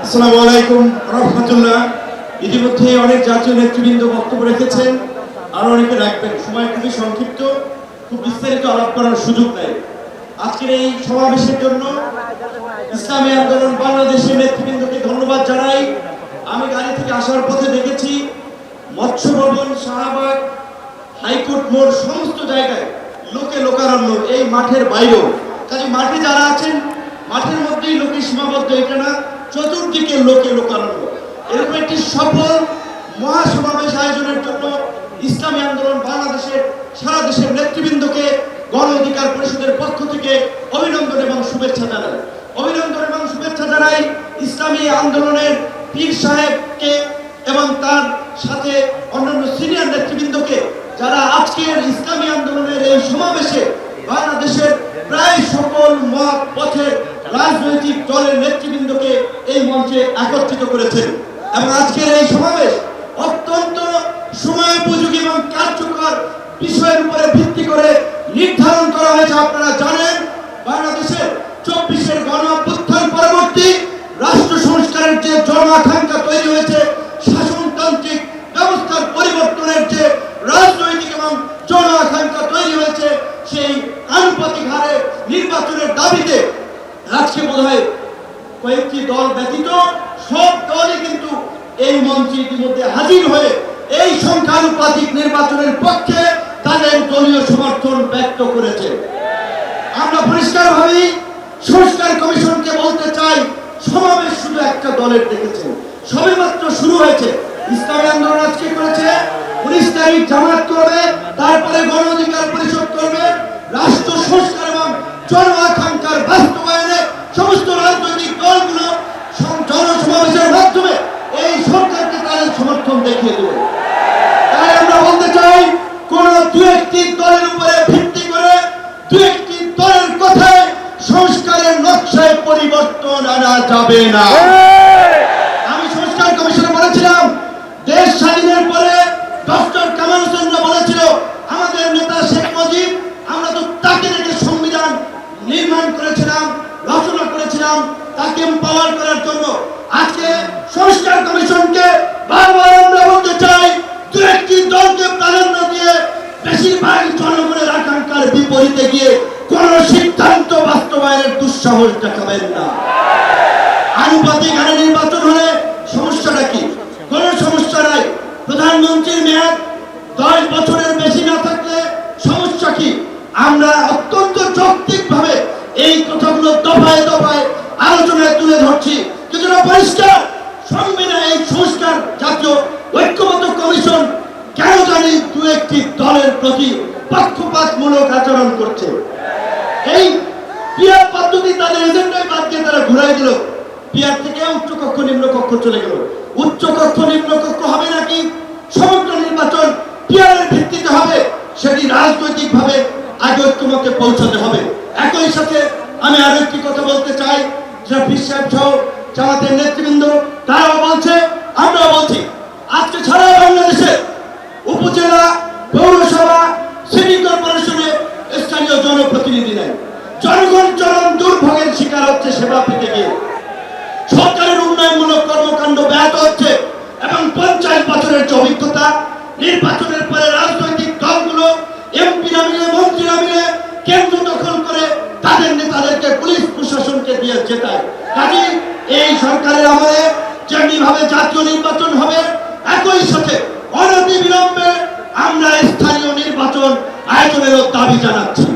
আসসালামু আলাইকুম রাহমাতুল্লাহ। ইতিমধ্যে অনেক জাতীয় নেতৃবৃন্দ বক্তব্য রেখেছেন, আরো অনেকে রাখবেন। সময় খুবই সংক্ষিপ্ত, খুব বিস্তারিত আলাপ করার সুযোগ নেই। আজকের এই সমাবেশের জন্য ইসলামী আন্দোলন বাংলাদেশের নেতৃবৃন্দকে ধন্যবাদ জানাই। আমি গাড়ি থেকে আসার পথে দেখেছি মৎস্য ভবন, শাহবাগ, হাইকোর্ট মোড় সমস্ত জায়গায় লোকে লোকারণ্য, এই মাঠের বাইরেও। কাজে মাঠে যারা আছেন, মাঠের মধ্যেই লোকে সীমাবদ্ধ, এটা না চতুর্দিকে লোকে লোকারণ্য। এরকম একটি সফল মহাসমাবেশ আয়োজনের জন্য ইসলামী আন্দোলন বাংলাদেশের সারা দেশের নেতৃবৃন্দকে গণ অধিকার পরিষদের পক্ষ থেকে অভিনন্দন এবং শুভেচ্ছা জানাই। অভিনন্দন এবং শুভেচ্ছা জানাই ইসলামী আন্দোলনের পীর সাহেবকে এবং তার সাথে অন্যান্য সিনিয়র নেতৃবৃন্দকে, যারা আজকের ইসলামী আন্দোলনের এই সমাবেশে বাংলাদেশের প্রায় সকল মত পথের রাজনৈতিক দলের নেতৃবৃন্দকে এই মঞ্চে একত্রিত করেছেন। এবং আজকের এই সমাবেশ অত্যন্ত সময়োপযোগী এবং কার্যকর বিষয়ের উপরে ভিত্তি করে নির্ধারণ করা হয়েছে। আপনারা জানেন, বাংলাদেশের 24-এর গণ অভ্যুত্থান পরবর্তী রাষ্ট্র সংস্কারের যে জনআকাঙ্ক্ষা তৈরি হয়েছে, শাসনতান্ত্রিক ব্যবস্থার পরিবর্তনের যে রাজনৈতিক এবং জনআকাঙ্ক্ষা তৈরি হয়েছে, সেই আনুপাতিক হারে নির্বাচনের দাবিতে আজকে বোধ হয় কয়েকটি দল ব্যতীত সব দলই কিন্তু এই মঞ্চে ইতিমধ্যে হাজির হয়ে এই সংখ্যানুপাতিক নির্বাচনের পক্ষে তাদের দলীয় সমর্থন ব্যক্ত করেছে। আমরা পরিষ্কারভাবেই সংস্কার কমিশনকে বলতে চাই, সমাবেশ শুধু একটা দলের দেখেছে, সবেমাত্র শুরু হয়েছে। ইসলামী আন্দোলন আজকে করেছে, 19 তারিখ জামাত করবে, তারপরে গণ অধিকার পরিষদ করবে। রাষ্ট্র সংস্কার এবং জন আকাঙ্ক্ষার বাস্তবায়নে সমস্ত রাজনৈতিক দলগুলো জনসমাবেশের মাধ্যমে এই সরকারকে তাদের সমর্থন দেখিয়ে দেবে। তাই আমরা বলতে চাই, কোন দু একটি দলের উপরে ভিত্তি করে দু একটি দলের কথায় সংস্কারের নকশায় পরিবর্তন আনা যাবে না। আমি সংস্কার কমিশনে বলেছিলাম, দেশ স্বাধীনের পরে ডক্টর কামাল হোসেন বলেছিল, আমাদের নেতা শেখ মুজিব, আমরা তো তাকে রেখে সংবিধান নির্মাণ করেছিলাম, রচনা করেছিলাম, তাকে এম্পাওয়ার করার জন্য। আজকে সংস্কার কমিশনকে বারবার আমরা বলতে চাই, দু একটি দলকে প্রাধান্য দিয়ে বেশিরভাগ জনগণের আকাঙ্ক্ষার বিপরীতে গিয়ে কোন সিদ্ধান্ত বাস্তবায়নের দুঃসাহস দেখাবেন না। আনুপাতিক হারে নির্বাচন হলে সমস্যাটা কি? কোন সমস্যা নাই। প্রধানমন্ত্রীর মেয়াদ 10 বছরের বেশি না থাকলে সমস্যা কি? আমরা অত্যন্ত যৌক্তিকভাবে এই কথাগুলো দফায় দফায় আলোচনায় তুলে ধরছি, কিন্তু পরিষ্কার সংবিধান এই সংস্কার জাতীয় ঐক্যবদ্ধ কমিশন কেন জানি দু একটি দলের প্রতি পক্ষপাতমূলক আচরণ করছে। এই পিয়ার পদ্ধতি তাদের এজেন্ডায় বাদ দিয়ে তারা ঘুরাই দিল। পিয়ার থেকে উচ্চ কক্ষ নিম্ন কক্ষ চলে গেল। উচ্চ কক্ষ নিম্ন কক্ষ হবে নাকি? সমগ্র নির্বাচন পিয়ারের ভিত্তিতে হবে, সেটি রাজনৈতিক ভাবে আগে ঐক্যমত্যে পৌঁছাতে হবে। একই সাথে আমি আরো একটি কথা বলতে চাই, যে পীর সাহেব সহ জামাতের নেতৃবৃন্দ তারাও বলছে, আমরাও বলছি, আজকে সারা বাংলাদেশে উপজেলা, পৌরসভা, সিটি কর্পোরেশনে স্থানীয় জনপ্রতিনিধি নেই। জনগণ চরম দুর্ভোগের শিকার হচ্ছে সেবা পেতে গিয়ে। সরকারের উন্নয়নমূলক কর্মকাণ্ড ব্যাহত হচ্ছে এবং 50 বছরের যে অভিজ্ঞতা, নির্বাচনের পরে রাজনৈতিক দলগুলো এমপিরা মিলে, মন্ত্রীরা মিলে কেন্দ্র দখল করে তাদের নেতাদেরকে পুলিশ প্রশাসনকে দিয়ে জেতায়। কাজেই এই সরকারের আমলে যেমনিভাবে জাতীয় নির্বাচন হবে, একই সাথে অনতিবিলম্বে আমরা স্থানীয় নির্বাচন আয়োজনেরও দাবি জানাচ্ছি।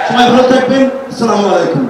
সবাই ভালো থাকবেন। আসসালামু আলাইকুম।